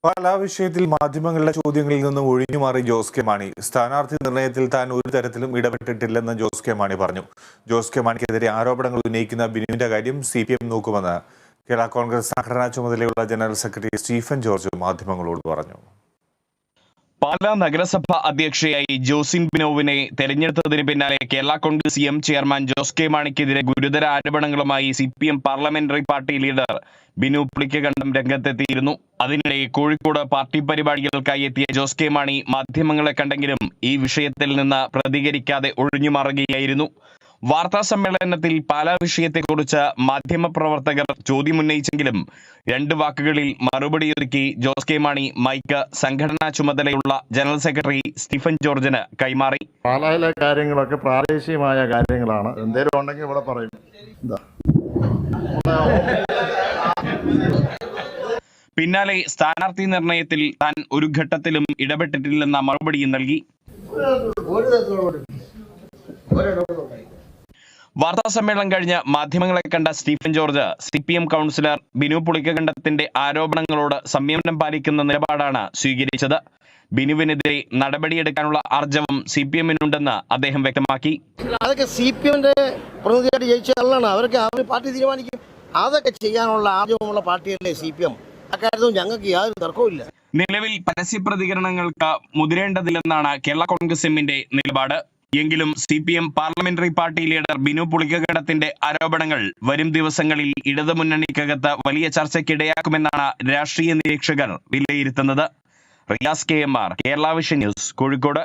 പാലാ വിഷയത്തിൽ മാധ്യമങ്ങളുടെ ചോദ്യങ്ങളിൽ നിന്നും ഒഴിഞ്ഞുമാറി ജോസ് കെ മാണി. സ്ഥാനാർത്ഥി നിർണയത്തിൽ താൻ ഒരു തരത്തിലും ഇടപെട്ടിട്ടില്ലെന്ന് ജോസ് കെ മാണി പറഞ്ഞു. ജോസ് കെ മാണിക്കെതിരെ ആരോപണങ്ങൾ ഉന്നയിക്കുന്ന ബിനുവിന്റെ കാര്യം CPM നോക്കുമെന്ന് കേരള കോൺഗ്രസ് സംഘടനാ ചുമതലയുള്ള ജനറൽ സെക്രട്ടറി സ്റ്റീഫൻ ജോർജ് മാധ്യമങ്ങളോട് പറഞ്ഞു. പാലാ നഗരസഭ അധ്യക്ഷയായി ജോസിൻ ബിനോവിനെ തെരഞ്ഞെടുത്തതിന് പിന്നാലെ കേരള കോൺഗ്രസ് ചെയർമാൻ ജോസ് കെ മാണിക്കെതിരെ ഗുരുതര ആരോപണങ്ങളുമായി CPM parliamentary party leader Binu Pulikkakandam രംഗത്തെത്തിയിരുന്നു. അതിനിടെ കോഴിക്കോട് പാർട്ടി പരിപാടികൾക്കായി എത്തിയ ജോസ് കെ മാണി മാധ്യമങ്ങളെ കണ്ടെങ്കിലും ഈ വിഷയത്തിൽ നിന്ന് പ്രതികരിക്കാതെ ഒഴിഞ്ഞുമാറുകയായിരുന്നു. വാർത്താ സമ്മേളനത്തിൽ പാലാ വിഷയത്തെക്കുറിച്ച് മാധ്യമപ്രവർത്തകർ ചോദ്യമുന്നയിച്ചെങ്കിലും 2 വാക്കുകളിൽ മറുപടിയൊരുക്കി ജോസ് കെ മാണി മൈക്ക് സംഘടനാ ചുമതലയുള്ള ജനറൽ സെക്രട്ടറി സ്റ്റീഫൻ ജോർജിന് കൈമാറി. പാലായിലെ കാര്യങ്ങളൊക്കെ പ്രാദേശികമായ കാര്യങ്ങളാണ്. എന്തെങ്കിലും ഉണ്ടെങ്കിൽ ഇവിടെ പറയും. പിന്നാലെ സ്ഥാനാർത്ഥി നിർണയത്തിൽ താൻ ഒരു ഘട്ടത്തിലും ഇടപെട്ടിട്ടില്ലെന്ന മറുപടിയും നൽകി. വാർത്താ സമ്മേളനം കഴിഞ്ഞ് മാധ്യമങ്ങളെ കണ്ട സ്റ്റീഫൻ ജോർജ് CPM കൗൺസിലർ ബിനു പുളിക്കകണ്ടത്തിന്റെ ആരോപണങ്ങളോട് സംയമനം പാലിക്കുന്ന നിലപാടാണ് സ്വീകരിച്ചത്. ബിനുവിനെതിരെ നടപടിയെടുക്കാനുള്ള ആർജവം CPM-നുണ്ടെന്ന് അദ്ദേഹം വ്യക്തമാക്കി. അതൊക്കെ CPM-ന്റെ പ്രതിനിധിയായിട്ട് ജയിച്ചാലാണ് അവർക്ക് പാർട്ടി തീരുമാനിക്കും. അതൊക്കെ ചെയ്യാനുള്ള ആർജവമുള്ള പാർട്ടിയല്ലേ CPM. അക്കാര്യത്തിൽ ഞങ്ങൾക്ക് യാതൊരു തർക്കവുമില്ല. നിലവിൽ പരസ്യ പ്രതികരണങ്ങൾക്ക് മുതിരേണ്ടതില്ലെന്നാണ് കേരള കോൺഗ്രസ് എമ്മിന്റെ നിലപാട്. എങ്കിലും CPM parliamentary party leader Binu പുളിക്കകണ്ടത്തിന്റെ ആരോപണങ്ങൾ വരും ദിവസങ്ങളിൽ ഇടതുമുന്നണിക്കകത്ത് വലിയ ചർച്ചയ്ക്കിടയാക്കുമെന്നാണ് രാഷ്ട്രീയ നിരീക്ഷകർ വിലയിരുത്തുന്നത്. Riyas KMR, Kerala Vision News, Kozhikode.